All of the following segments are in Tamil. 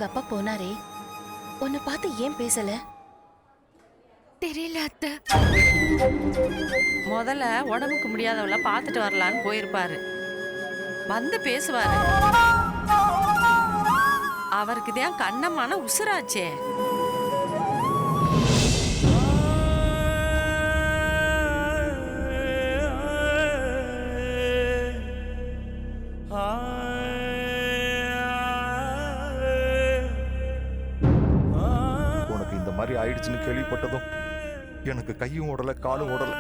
அப்பா போனாரே, உன்னை பார்த்து ஏன் பேசல? தெரியல அத்தை. முதல்ல உடம்புக்கு முடியாதவள பார்த்துட்டு வரலான்னு போயிருப்பாரு. வந்து பேசுவாரு. அவருக்கு தான் கண்ணமான உசுராச்சே. உனக்கு இந்த மாதிரி ஆயிடுச்சுன்னு கேள்விப்பட்டதும் எனக்கு கையும் ஓடல காலும் ஓடல.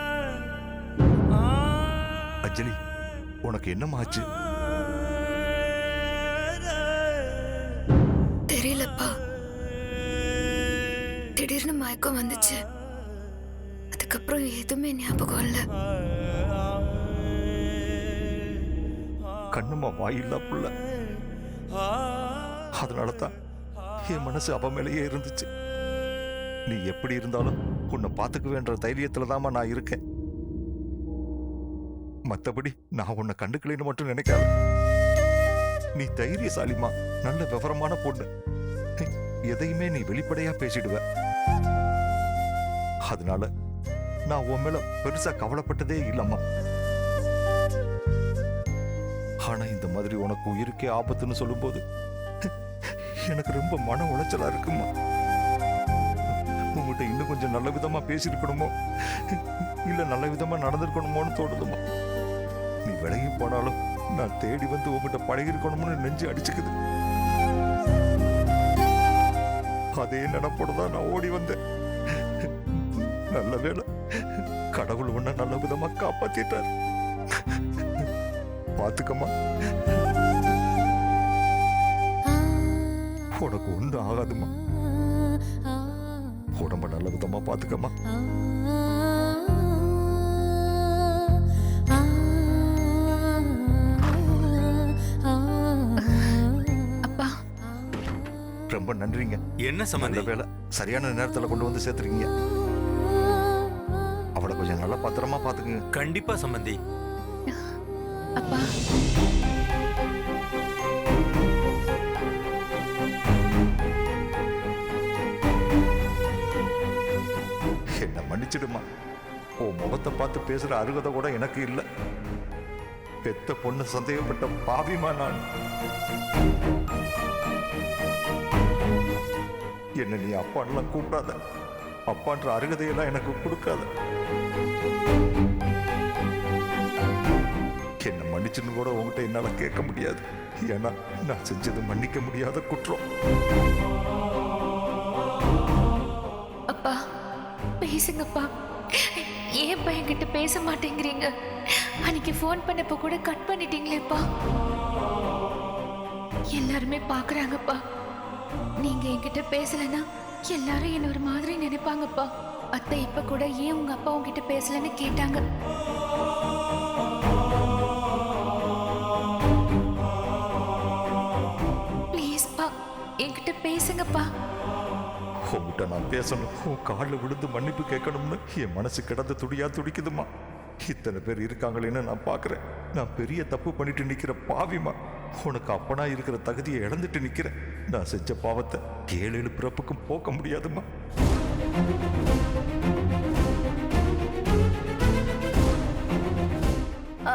அஞ்சலி, உனக்கு என்னமாச்சு? தெரியலப்பா, திடீர்னு மயக்கம் வந்துச்சு. அதுக்கப்புறம் எதுவுமே ஞாபகம் இல்ல. கண்ணுமா வாயில்லா புள்ள. அதனாலதான் என் மனசு அவ மேலேயே இருந்துச்சு. நீ எப்படி இருந்தாலும் உன்னை பார்த்துக்குவேன்ற தைரியத்துலதாம்மா நான் இருக்கேன். மத்தபடி நான் உன்னை கண்டுக்கலைன்னு மட்டும் நினைக்காத. நீ தைரியசாலிமா, நல்ல விவரமான பொண்ணு. எதையுமே நீ வெளிப்படையா பேசிடுவ. அதனால நான் உன் மேல பெருசா கவலைப்பட்டதே இல்லம்மா. ஆனா இந்த மாதிரி உனக்கு உயிருக்கே ஆபத்துன்னு சொல்லும்போது எனக்கு ரொம்ப மன உளைச்சலா இருக்குமா. உங்ககிட்ட இன்னும் கொஞ்சம் நல்ல விதமா பேசியிருக்கணுமோ, இல்ல நல்ல விதமா நடந்திருக்கணுமோன்னு தோணுதுமா. நீ விலகி போனாலும் நான் தேடி வந்து உங்ககிட்ட பழகிருக்கணும்னு நெஞ்சு அடிச்சுக்குது. அதே நினைப்போடுதான் நான் ஓடி வந்தேன். நல்ல வேளை, கடவுள் உன்னை நல்ல விதமா காப்பாத்திட்டார். பாத்துக்கம்மா, உனக்கு ஒண்ணு ஆகாதுமா. உடம்ப நல்ல விதமா பாத்துக்கம்மா. அப்பா, ரொம்ப நன்றிங்க. என்ன சம்பந்த வேலை சரியான நேரத்துல கொண்டு வந்து சேர்த்துருக்கீங்க. அவளை கொஞ்சம் நல்லா பத்திரமா பாத்துக்குங்க. கண்டிப்பா சம்பந்தி. அப்பா, என்ன மன்னிச்சிடுமா. உன் முகத்தை பார்த்து பேசுற அருகதை கூட எனக்கு இல்லை. பெத்த பொண்ணு சந்தேகப்பட்ட பாவிமா நான். என்ன நீ அப்பான்லாம் கூப்பிடாத. அப்பான்ற அருகதையெல்லாம் எனக்கு கொடுக்காத. என்ன மன்னிச்சுன்னு கூட உங்ககிட்ட என்னால கேட்க முடியாது. ஏன்னா நான் செஞ்சது மன்னிக்க முடியாத குற்றம். அப்பா பேசுங்கப்பா. ஏன் என்கிட்ட பேச மாட்டேங்கிறீங்க? அன்னைக்கு ஃபோன் பண்ணப்ப கூட கட் பண்ணிட்டீங்களேப்பா. எல்லாருமே பாக்குறாங்கப்பா. நீங்க என்கிட்ட பேசலன்னா எல்லாரும் என்ன ஒரு மாதிரி நினைப்பாங்கப்பா. அத்தை இப்ப கூட ஏன் உங்க அப்பா உங்ககிட்ட பேசலன்னு கேட்டாங்க. ப்ளீஸ்ப்பா, என்கிட்ட பேசுங்கப்பா. உங்ககிட்ட நான் பேசணும், உன் காலில் விழுந்து மன்னிப்பு கேட்கணும்னு என் மனசு கிடந்து துடியா துடிக்குதுமா. இத்தனை பேர் இருக்காங்களேன்னு நான் பார்க்குறேன். நான் பெரிய தப்பு பண்ணிட்டு நிற்கிற பாவிமா. உனக்கு அப்பனா இருக்கிற தகுதியை இழந்துட்டு நிற்கிறேன். நான் செஞ்ச பாவத்தை 7 பிறப்புக்கும் போக்க முடியாதுமா.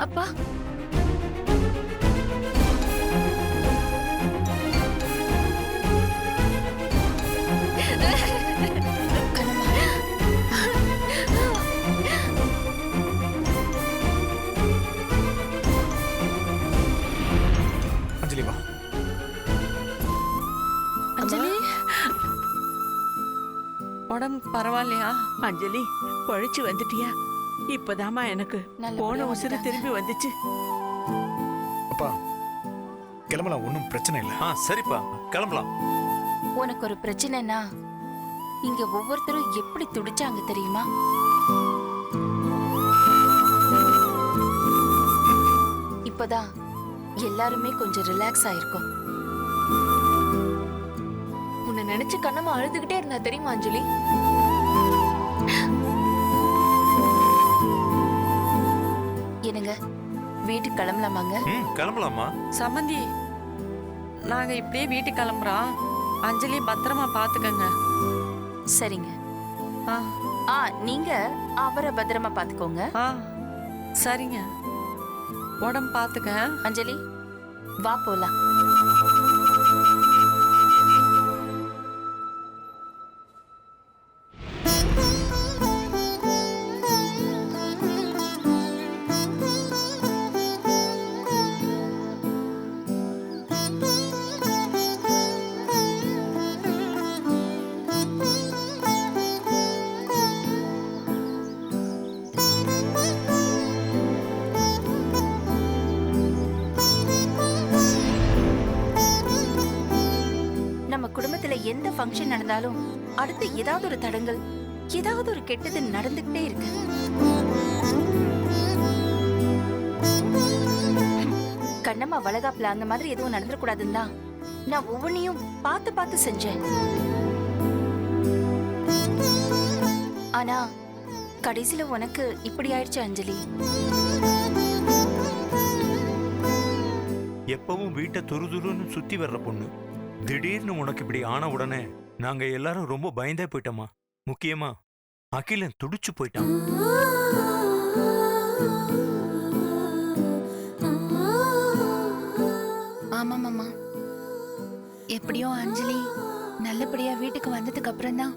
அப்பா, அஞ்சலி வா. அஞ்சலி, உடம்பு பரவாயில்லையா? அஞ்சலி, பழிச்சு வந்துட்டியா? இப்பதாமா எனக்கு போன உசுறு திரும்பி வந்துச்சு. அப்பா கிளம்பலாம், ஒன்றும் பிரச்சனை இல்லை. சரிப்பா, கிளம்பலாம். உனக்கு ஒரு பிரச்சனைனா இங்க ஒவ்வொருத்தரும் எப்படி துடிச்சாங்க தெரியுமா? இப்பதான் எல்லாருமே கொஞ்சம் ரிலாக்ஸ் ஆயிருக்கும். உன்னை நினைச்சு கண்ணம்மா அழுதுகிட்டே இருந்தா தெரியுமா அஞ்சலி? என்னங்க, வீட்டுக்கு கிளம்பலாமாங்க? கிளம்பலாமா? சம்மந்தி, நாங்க இப்படியே வீட்டுக்கு கிளம்புறோம். அஞ்சலி பத்திரமா பாத்துக்கங்க. சரிங்க. ஆ நீங்க அவரை பத்திரமா பாத்துக்கோங்க. ஆ சரிங்க. உடம்பு பாத்துக்க. அஞ்சலி வா போலாம். குடும்பத்துல எந்த ஃபங்க்ஷன் நடந்தாலும் அடுத்து ஏதாவது ஒரு தடங்கல், ஏதாவது ஒரு கெட்டது நடந்துகிட்டே இருக்கு. கண்ணம்மா வளகாப்புல அந்த மாதிரி எதுவும் நடந்துடக்கூடாதுன்னு தான் நான் ஒவ்வொன்னையும் பார்த்து பார்த்து செஞ்சேன். ஆனா கடைசியில உனக்கு இப்படி ஆயிடுச்சு அஞ்சலி. எப்பவும் வீட்டை துருதுருன்னு சுத்தி வர்ற பொண்ணு திடீர்னு உனக்கு இப்படி ஆன உடனே நாங்க எல்லாரும் ரொம்ப பயந்தே போயிட்டோமா. முக்கியமா அகிலன் துடிச்சு போயிட்டான். ஆமா மாமா, எப்படியோ அஞ்சலி நல்லபடியா வீட்டுக்கு வந்ததுக்கு அப்புறம் தான்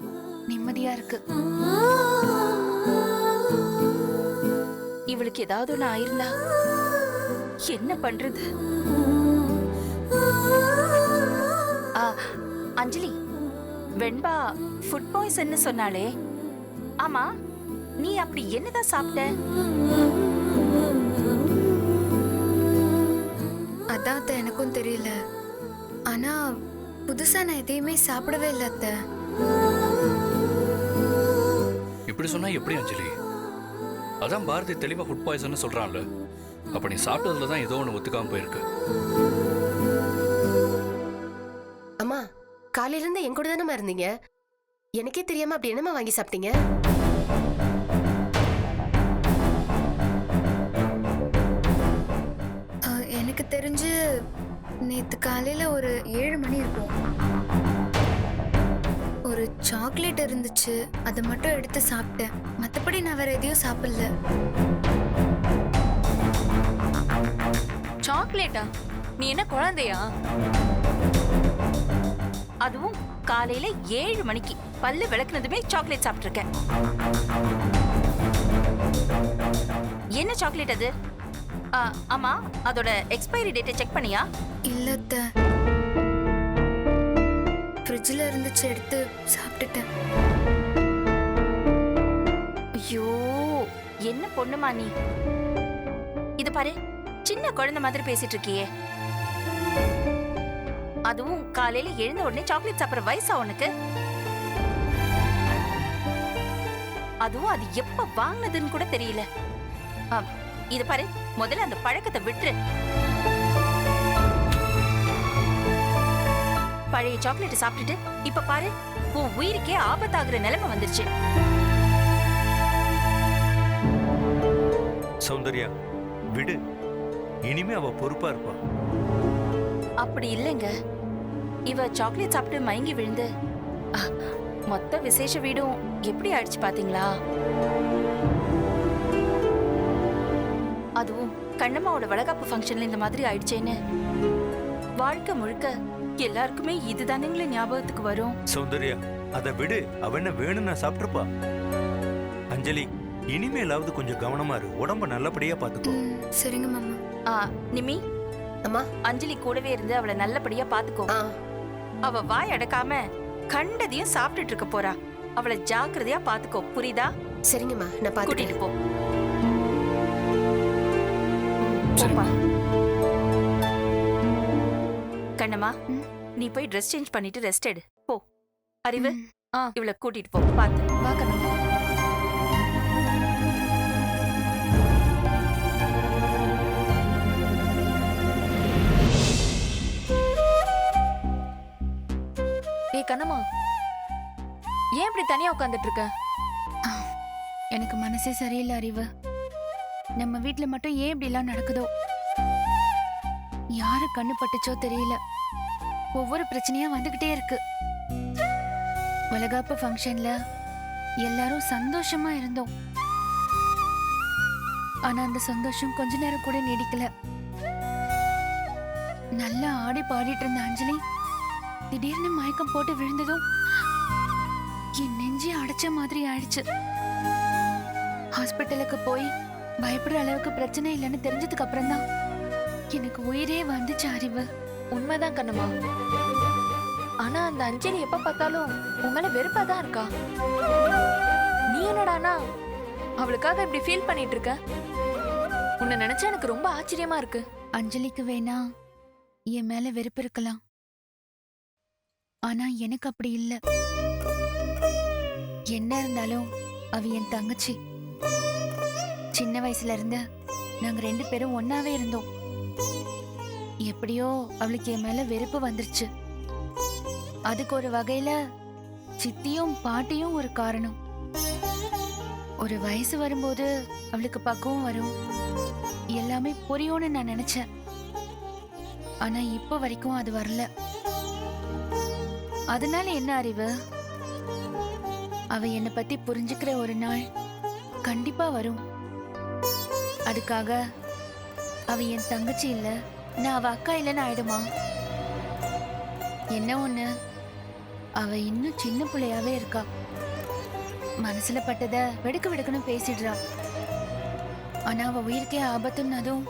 நிம்மதியா இருக்கு. இவளுக்கு ஏதாவது ஒண்ணு ஆயிருந்தா என்ன பண்றது? அஞ்சலி, வெண்பா ஃபுட் பாய்சன் சொன்னாலே, ஆமா நீ அப்படி என்னதான் சாப்பிட்ட? அதான் எனக்கும் தெரியல. ஆனா புதுசா நான் எதையுமே சாப்பிடவே இல்லை அத்தை. இப்படி சொன்னா எப்படி அஞ்சலி? அதான் பாரதி தெளிவா ஃபுட் பாய்சன் சொல்றான்ல. அப்ப நீ சாப்பிட்டதுல தான் ஏதோ ஒன்று ஒத்துக்காம போயிருக்கு. அம்மா, காலையில இருந்து என் கூட தானே இருந்தீங்க. எனக்கே தெரியாம அப்படி என்னமா வாங்கி சாப்பிட்டீங்க? எனக்கு தெரிஞ்சு நேத்து காலையில ஒரு 7 மணி இருக்கும். ஒரு சாக்லேட் இருந்துச்சு, அதை மட்டும் எடுத்து சாப்பிட்டேன். மத்தபடி நான் வேற எதையும் சாப்பிடல. சாக்லேட்டா? நீ என்ன குழந்தையா? அதுவும் காலையில 7 மணிக்கு பல்லு விளக்குனதுமே சாக்லேட் சாப்பிட்டு இருக்கேன். என்ன சாக்லேட் அது? ஆமா, அதோட எக்ஸ்பைரி டேட்டை செக் பண்ணியா? இல்ல அத்தை, ஃப்ரிட்ஜ்ல இருந்துச்சு, எடுத்து சாப்பிட்டுட்டேன். ஐயோ, என்ன பொண்ணுமா நீ? இது பாரு, சின்ன குழந்தை மாதிரி பேசிட்டு இருக்கியே. அதுவும் காலையில எழுந்த உடனே சாக்லேட் சாப்பிடுற வயசா உனக்கு? அதுவும் அது எப்ப வாங்கினதுன்னு கூட தெரியல. இது பாரு, முதல்ல அந்த பழக்கத்தை விட்டுரு. பழைய சாக்லேட் சாப்பிட்டுட்டு இப்ப பாரு, உன் உயிருக்கே ஆபத்தாகிற நிலைமை வந்துருச்சு. சௌந்தர்யா விடு, இனிமே அவ பொறுப்பா இருப்பா. அப்படி இல்லைங்க, இவ சாக்லேட் சாப்பிட்டு மயங்கி விழுந்து மொத்த விசேஷ வீடும் எப்படி ஆயிடுச்சு பாத்தீங்களா? அதுவும் கண்ணம்மாவோட வளகாப்பு ஃபங்க்ஷன்ல இந்த மாதிரி ஆயிடுச்சேன்னு வாழ்க்கை முழுக்க எல்லாருக்குமே இதுதானுங்களே ஞாபகத்துக்கு வரும். சௌந்தர்யா அதை விடு, அவ என்ன வேணும்னா சாப்பிட்டுருப்பா. அஞ்சலி, இனிமேலாவது கொஞ்சம் கவனமா இரு, உடம்ப நல்லபடியா பாத்துக்கோ. சரிங்க மாமா. நிமி, அம்மா, அஞ்சலி கூடவே இருந்து அவளை நல்லபடியா பாத்துக்கோ. அவ வாய் அடக்காம கண்டதையும் சாப்பிட்டுட்டு இருக்க போறா. அவளை ஜாக்கிரதையா பாத்துக்கோ, புரியுதா? சரிங்கம்மா, நான் பாத்துக்கிட்டு போ. போப்பா. கண்ணம்மா, நீ போய் ட்ரெஸ் சேஞ்ச் பண்ணிட்டு ரெஸ்ட் எடு போ. அறிவு, இவளை கூட்டிட்டு போ. பாத்து வா கண்ணம்மா. கண்ணம்மா, ஏன் இப்படி தனியா உட்கார்ந்துட்டு இருக்க? எனக்கு மனசே சரியில்லை அறிவு. நம்ம வீட்ல மட்டும் ஏன் இப்படி எல்லாம் நடக்குதோ? யாரு கண்ணு பட்டுச்சோ தெரியல. ஒவ்வொரு பிரச்சனையா வந்துகிட்டே இருக்கு. வளகாப்பு ஃபங்க்ஷன்ல எல்லாரும் சந்தோஷமா இருந்தோம். ஆனா அந்த சந்தோஷம் கொஞ்ச நேரம் கூட நீடிக்கல. நல்லா ஆடி பாடிட்டு இருந்த அஞ்சலி திடீர்னு மயக்கம் போட்டு விழுந்ததும் என் நெஞ்சே அடைச்ச மாதிரி ஆயிடுச்சு. ஹாஸ்பிட்டலுக்கு போய் பயப்படுற அளவுக்கு பிரச்சனை இல்லைன்னு தெரிஞ்சதுக்கு அப்புறம் தான் எனக்கு உயிரே வந்துச்சு அறிவு. உண்மைதான் கண்ணம்மா. ஆனா அந்த அஞ்சலி எப்ப பார்த்தாலும் உன் மேல வெறுப்பா தான் இருக்கா. நீ என்னடானா அவளுக்காக இப்படி ஃபீல் பண்ணிட்டு இருக்க? உன்னை நினைச்சா எனக்கு ரொம்ப ஆச்சரியமா இருக்கு. அஞ்சலிக்கு வேணா என் மேல வெறுப்பு இருக்கலாம், ஆனா எனக்கு அப்படி இல்ல. என்ன இருந்தாலும் அவ என் தங்கச்சி. சின்ன வயசுல இருந்து நாங்க 2 பேரும் ஒன்னாவே இருந்தோம். எப்படியோ அவளுக்கு என் மேல வெறுப்பு வந்துருச்சு. அதுக்கு ஒரு வகையில சித்தியும் பாட்டியும் ஒரு காரணம். ஒரு வயசு வரும்போது அவளுக்கு பக்குவம் வரும், எல்லாமே புரியும்னு நான் நினைச்சேன். ஆனா இப்ப வரைக்கும் அது வரல. அதனால என்ன அறிவு, அவ என்னை பத்தி புரிஞ்சுக்கிற ஒரு நாள் கண்டிப்பா வரும். அதுக்காக அவ என் தங்கச்சி இல்ல, நான் அவ அக்கா இல்லைன்னு ஆயிடுமா? என்ன ஒண்ணு, அவ இன்னும் சின்ன பிள்ளையாவே இருக்கா. மனசுல பட்டத வெடுக்கு வெடுக்குன்னு பேசிடுறா. ஆனா அவ உயிருக்கே ஆபத்துன்னதும்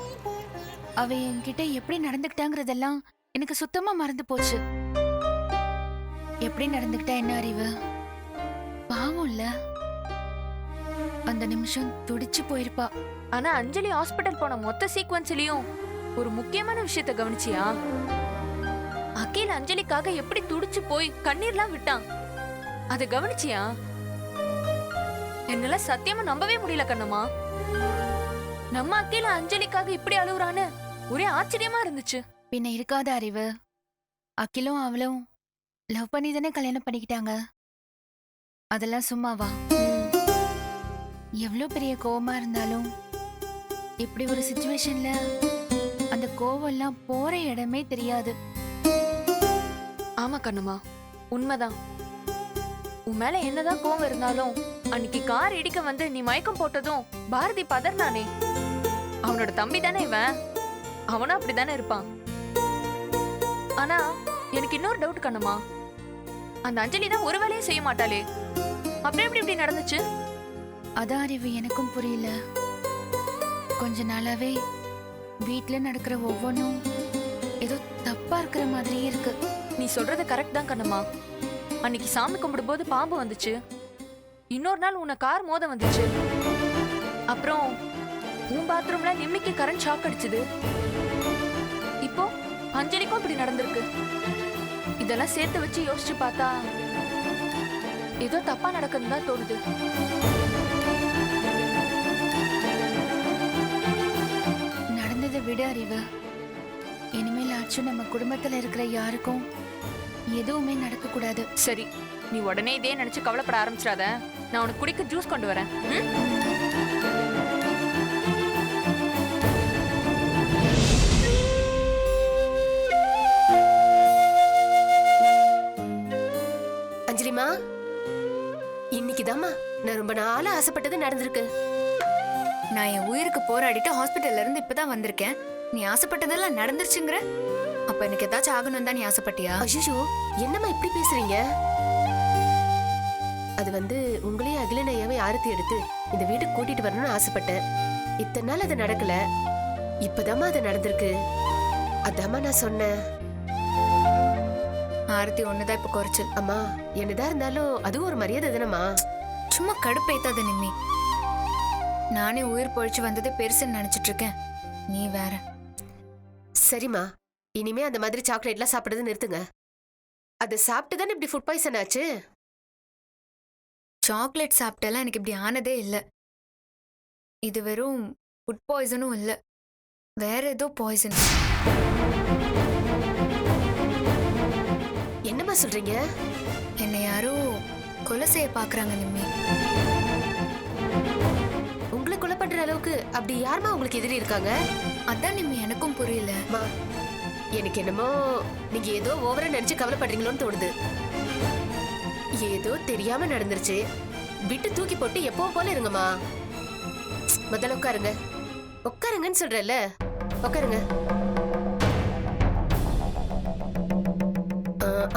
அவ என்கிட்ட எப்படி நடந்துக்கிட்டாங்கிறதெல்லாம் எனக்கு சுத்தமா மறந்து போச்சு. எப்படி நடந்துக்கிட்டா என்ன அறிவு, பாவம் இல்ல. அந்த நிமிஷம் துடிச்சு போயிருப்பா. ஆனா அஞ்சலி ஹாஸ்பிட்டல் போன மொத்த சீக்வன்ஸ்லயும் ஒரு முக்கியமான விஷயத்த கவனிச்சியா? அகில் அஞ்சலிக்காக எப்படி துடிச்சு போய் கண்ணீர்லாம் விட்டான், அதை கவனிச்சியா? என்னால சத்தியமா நம்பவே முடியல கண்ணம்மா. நம்ம அகில அஞ்சலிக்காக இப்படி அழுகுறான்னு ஒரே ஆச்சரியமா இருந்துச்சு. பின்ன இருக்காத அறிவு, அகிலும் அவளும் லவ் பண்ணி தானே கல்யாணம் பண்ணிக்கிட்டாங்க. அதெல்லாம் சும்மாவா? எவ்வளவு பெரிய கோவமா இருந்தாலும் இப்படி ஒரு சிச்சுவேஷன்ல அந்த கோவம் எல்லாம் போற இடமே தெரியாது. ஆமா கண்ணம்மா, உண்மைதான். உன் மேல என்னதான் கோவம் இருந்தாலும் அன்னைக்கு கார் இடிக்க வந்து நீ மயக்கம் போட்டதும் பாரதி பதர்னானே, அவனோட தம்பி தானே இவன், அவனும் அப்படித்தானே இருப்பான். ஆனா எனக்கு இன்னொரு டவுட் கண்ணம்மா, அந்த அஞ்சலி தான் ஒரு வேலையும் செய்ய மாட்டாளே, அப்புறம் எப்படி இப்படி நடந்துச்சு? அதான் அறிவு எனக்கும் புரியல. கொஞ்ச நாளாவே வீட்டுல நடக்கிற ஒவ்வொன்றும் ஏதோ தப்பா இருக்கிற மாதிரியே இருக்கு. நீ சொல்றது கரெக்ட் தான் கண்ணம்மா. அன்னைக்கு சாமி கும்பிடும் போது பாம்பு வந்துச்சு, இன்னொரு நாள் உன்னை கார் மோத வந்துச்சு, அப்புறம் உன் பாத்ரூம்ல நிம்மிக்கு கரண்ட் ஷாக் அடிச்சுது, இப்போ அஞ்சலிக்கும் இப்படி நடந்திருக்கு. இதெல்லாம் சேர்த்து வச்சு யோசிச்சு பார்த்தா ஏதோ தப்பா நடக்குதுன்னு தான் தோணுது. நடந்ததை விட அறிவு, இனிமேல் ஆச்சும் நம்ம குடும்பத்துல இருக்கிற யாருக்கும் எதுவுமே நடக்க கூடாது. சரி, நீ உடனே இதே நினைச்சு கவலைப்பட ஆரம்பிச்சிடாத. நான் உனக்கு குடிக்க ஜூஸ் கொண்டு வரேன். அஞ்சலிமா, இன்னைக்குதாம்மா நான் ரொம்ப நாளா ஆசைப்பட்டது நடந்திருக்கு. நான் என் உயிருக்கு போராடிட்டு ஹாஸ்பிட்டல்ல இருந்து இப்பதான் வந்திருக்கேன். நீ ஆசைப்பட்டதெல்லாம் நடந்துருச்சுங்கிற? அப்ப எனக்கு ஏதாச்சும் ஆகணும் தான் நீ ஆசைப்பட்டியா? ஐயோ, என்னம்மா இப்படி பேசுறீங்க? அது வந்து உங்களையும் அகிலனையாவே ஆரத்தி எடுத்து இந்த வீட்டுக்கு கூட்டிட்டு வரணும்னு ஆசைப்பட்டேன். இத்தனை நாள் அது நடக்கல, இப்பதாம்மா அது நடந்திருக்கு. அதாம்மா நான் சொன்னேன். ஆரத்தி ஒண்ணுதான் இப்ப குறைச்சல். அம்மா, என்னதான் இருந்தாலும் அதுவும் ஒரு மரியாதை தானம்மா. சும்மா கடுப்பேத்தாத நிம்மி. நானே உயிர் பொழிச்சு வந்ததே பெருசுன்னு நினைச்சிட்டு இருக்கேன், நீ வேற. சரிம்மா, இனிமே அந்த மாதிரி சாக்லேட்லாம் சாப்பிடுறது நிறுத்துங்க. அதை சாப்பிட்டு தானே இப்படி ஃபுட் பாய்சன் ஆச்சு. சாக்லேட் சாப்பிட்டெல்லாம் எனக்கு இப்படி ஆனதே இல்லை. இது வெறும் ஃபுட் பாய்சனும் இல்லை, வேற ஏதோ பாய்சன். என்னம்மா சொல்றீங்க? என்னை யாரோ கொலை செய்ய பாக்குறாங்க நிம்மி. உங்களை கொலை பண்ற அளவுக்கு அப்படி யாருமா உங்களுக்கு எதிரி இருக்காங்க? அதான் நிம்மி எனக்கும் புரியல. எனக்கு என்னமோ நீங்க ஏதோ ஓவரா நினைச்சு கவலைப்படுறீங்களோன்னு தோணுது. ஏதோ தெரியாம நடந்துருச்சு, விட்டு தூக்கி போட்டு எப்பவும் போல இருங்கம்மா. முதல்ல உட்காருங்க. உட்காருங்கன்னு சொல்றேன்ல, உட்காருங்க.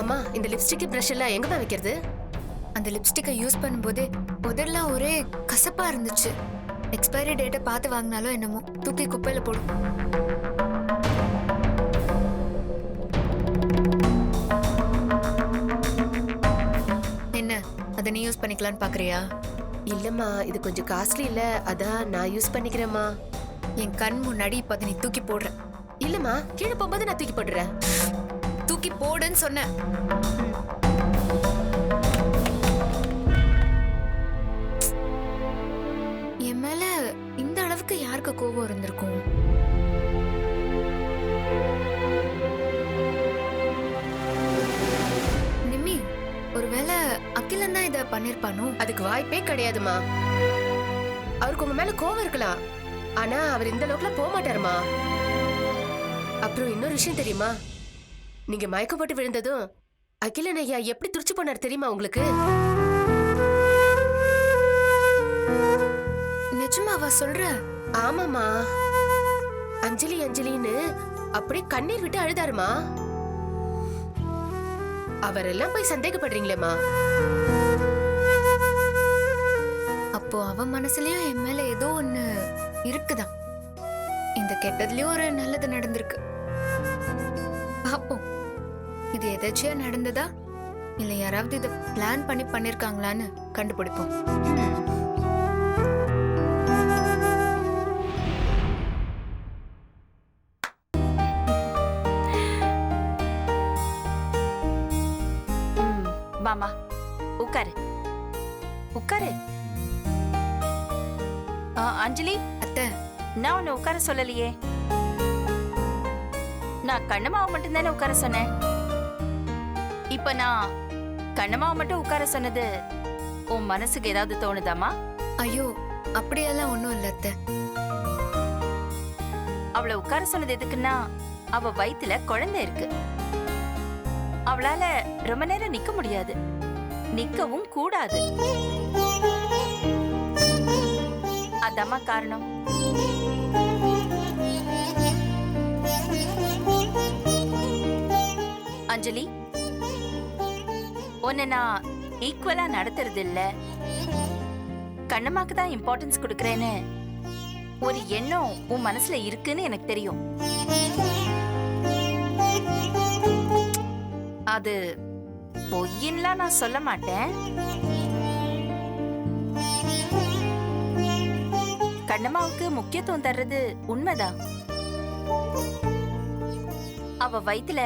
அம்மா, இந்த லிப்ஸ்டிக் பிரஷ் எல்லாம் எங்கம்மா வைக்கிறது? அந்த லிப்ஸ்டிக்கை யூஸ் பண்ணும்போதே உதடெல்லாம் ஒரே கசப்பா இருந்துச்சு. எக்ஸ்பைரி டேட்டை பார்த்து வாங்கினாலும் என்னமோ தூக்கி குப்பையில போடும். என்ன, அதை நீ யூஸ் பண்ணிக்கலான்னு பாக்குறியா? இல்லம்மா, இது கொஞ்சம் காஸ்ட்லி இல்ல, அதான் நான் யூஸ் பண்ணிக்கிறேம்மா. என் கண் முன்னாடி இப்ப அதை நீ தூக்கி போடுற. இல்லம்மா, கீழே போகும்போது நான் தூக்கி போடுறேன். தூக்கி போடுன்னு சொன்னேன். என் மேல இந்த அளவுக்கு யாருக்கு கோபம் இருந்திருக்கும்? நிம்மி, ஒருவேளை அகிலன் தான் இத பண்ணிருப்பானோ? அதுக்கு வாய்ப்பே கிடையாதுமா. அவருக்கு உங்க மேல கோவம் இருக்கலாம், ஆனா அவர் இந்த அளவுக்குலாம் போக மாட்டாருமா. அப்புறம் இன்னொரு விஷயம் தெரியுமா? நீங்க மயக்கம் போட்டு விழுந்ததும் அகிலன் ஐயா எப்படி துடிச்சு போனார் தெரியுமா உங்களுக்கு? நிஜமாவா சொல்ற? ஆமாமா, அஞ்சலி அஞ்சலின்னு அப்படியே கண்ணீர் விட்டு அழுதாருமா. அவரெல்லாம் போய் சந்தேகப்படுறீங்களேம்மா. அப்போ அவன் மனசுலயும் என் மேல ஏதோ ஒண்ணு இருக்குதான். இந்த கெட்டதுலயும் ஒரு நல்லது நடந்திருக்கு. பாப்போம், இது எதாச்சியா நடந்ததா இல்ல யாராவது இதை பிளான் பண்ணி பண்ணிருக்காங்களான்னு கண்டுபிடிப்போம். மாமா, உட்காரு உட்காரு. அஞ்சலி, அத்தை, நான் உன்னை உட்கார சொல்லலையே. நான் கண்ணம்மாவை மட்டும் தானே உட்கார சொன்னேன். இப்ப நான் கண்ணம்மாவை மட்டும் உட்கார சொன்னது உன் மனசுக்கு ஏதாவது தோணுதாமா? ஐயோ, அப்படியெல்லாம் ஒண்ணும் இல்ல அத்தை. அவளை உட்கார சொன்னது எதுக்குன்னா, அவ வயித்துல குழந்தை இருக்கு. அவளால ரொம்ப நேரம் நிக்க முடியாது, நிக்கவும் கூடாது. அதாம்மா காரணம். அஞ்சலி, உன்னை நான் ஈக்குவலா நடத்துறது இல்ல, கண்ணம்மாக்கு தான் இம்பார்ட்டன்ஸ் கொடுக்கறேன்னு ஒரு எண்ணம் உன் மனசுல இருக்குன்னு எனக்கு தெரியும். அது பொய்யின்லாம் நான் சொல்ல மாட்டேன். கண்ணம்மாவுக்கு முக்கியத்துவம் தர்றது உண்மைதான். அவ வயித்துல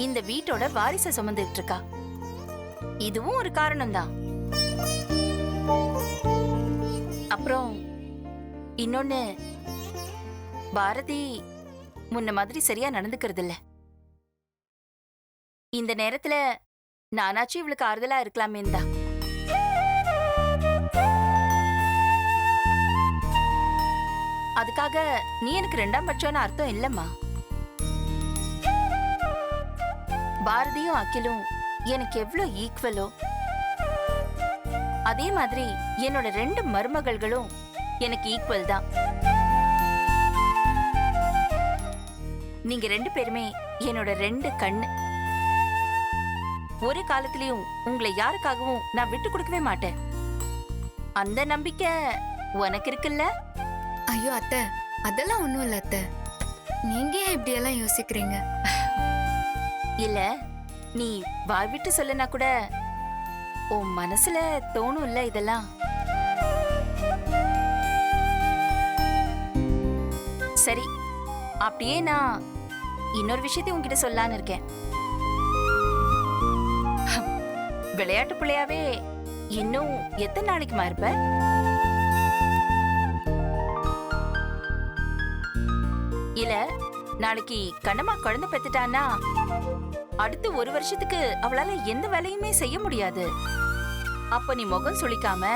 இந்த வீட்டோட வாரிசை சுமந்துட்டு இருக்கா, இதுவும் ஒரு காரணம் தான். அப்புறம் இன்னொன்னு, பாரதி முன்ன மாதிரி சரியா நடந்துக்கிறது இல்ல. இந்த நேரத்துல நானாச்சும் இவளுக்கு ஆறுதலா இருக்கலாமேன்னு தான். அதுக்காக நீ எனக்கு ரெண்டாம் பட்சம்னு அர்த்தம் இல்லம்மா. பாரதியும் அகிலும் எனக்கு எவ்வளவு ஈக்குவலோ, அதே மாதிரி என்னோட ரெண்டு மருமகள்களும் எனக்கு ஈக்குவல் தான். நீங்க ரெண்டு பேருமே என்னோட ரெண்டு கண்ணு. ஒரு காலத்திலயும் உங்களை யாருக்காகவும் நான் விட்டு கொடுக்கவே மாட்டேன். அந்த நம்பிக்கை உனக்கு இருக்குல்ல? ஐயோ அத்தை, அதெல்லாம் ஒண்ணும் இல்ல அத்தை. நீங்க ஏன் இப்படி எல்லாம் யோசிக்கிறீங்க? இல்ல, நீ வாய் விட்டு சொல்லனா கூட உன் மனசுல தோணும் இல்ல இதெல்லாம். சரி, அப்படியே நான் இன்னொரு விஷயத்தை உன்கிட்ட சொல்லலான்னு இருக்கேன். விளையாட்டு பிள்ளையாவே இன்னும் எத்தனை நாளைக்குமா இருப்ப? இல்ல, நாளைக்கு கண்ணம்மா குழந்தை பெத்துட்டானா அடுத்து ஒரு வருஷத்துக்கு அவளால எந்த வேலையுமே செய்ய முடியாது. அப்ப நீ முகம் சுளிக்காம,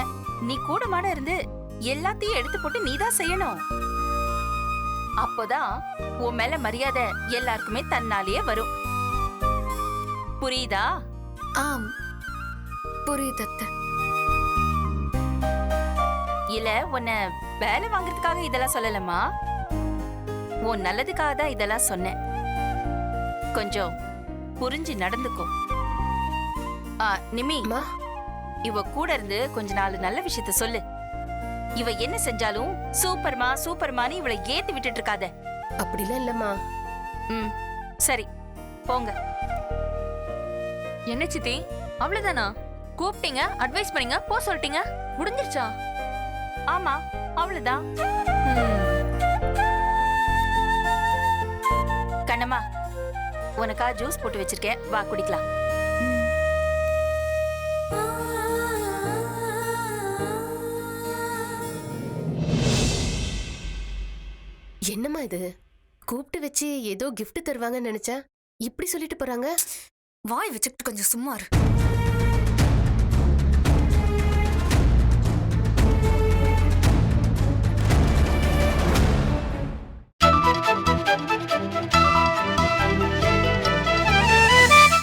நீ கூடமாட இருந்து எல்லாத்தையும் எடுத்து போட்டு நீதான் செய்யணும். அப்போதான் உன் மேல மரியாதை எல்லாருக்குமே தன்னாலேயே வரும். புரியுதா? ஆம் புரியுது அத்தை. இல்ல உன்னை வேலை வாங்குறதுக்காக இதெல்லாம் சொல்லலமா, உன் நல்லதுக்காக தான் இதெல்லாம் சொன்னேன். கொஞ்சம் புரிஞ்சு நடந்துக்கோ. நிமி, அம்மா. இவ கூட இருந்து கொஞ்ச நாள் நல்ல விஷயத்த சொல்லு. இவ என்ன செஞ்சாலும் சூப்பர்மா சூப்பர்மான்னு இவளை ஏத்தி விட்டுட்டு இருக்காத. அப்படிலாம் இல்லம்மா. ம் சரி போங்க. என்ன சித்தி, அவ்வளவுதானா? கூப்பிட்டீங்க, அட்வைஸ் பண்ணீங்க, போ சொல்லிட்டீங்க, முடிஞ்சிருச்சா? ஆமா அவ்வளவுதான். கண்ணம்மா, உனக்கா ஜூஸ் போட்டு வச்சிருக்கேன், வா குடிக்கலாம். என்னம்மா இது? கூப்பிட்டு வச்சு ஏதோ gift தருவாங்கன்னு நினைச்சா இப்படி சொல்லிட்டு போறாங்க. வாய் வச்சுக்கிட்டு கொஞ்சம் சும்மா இரு.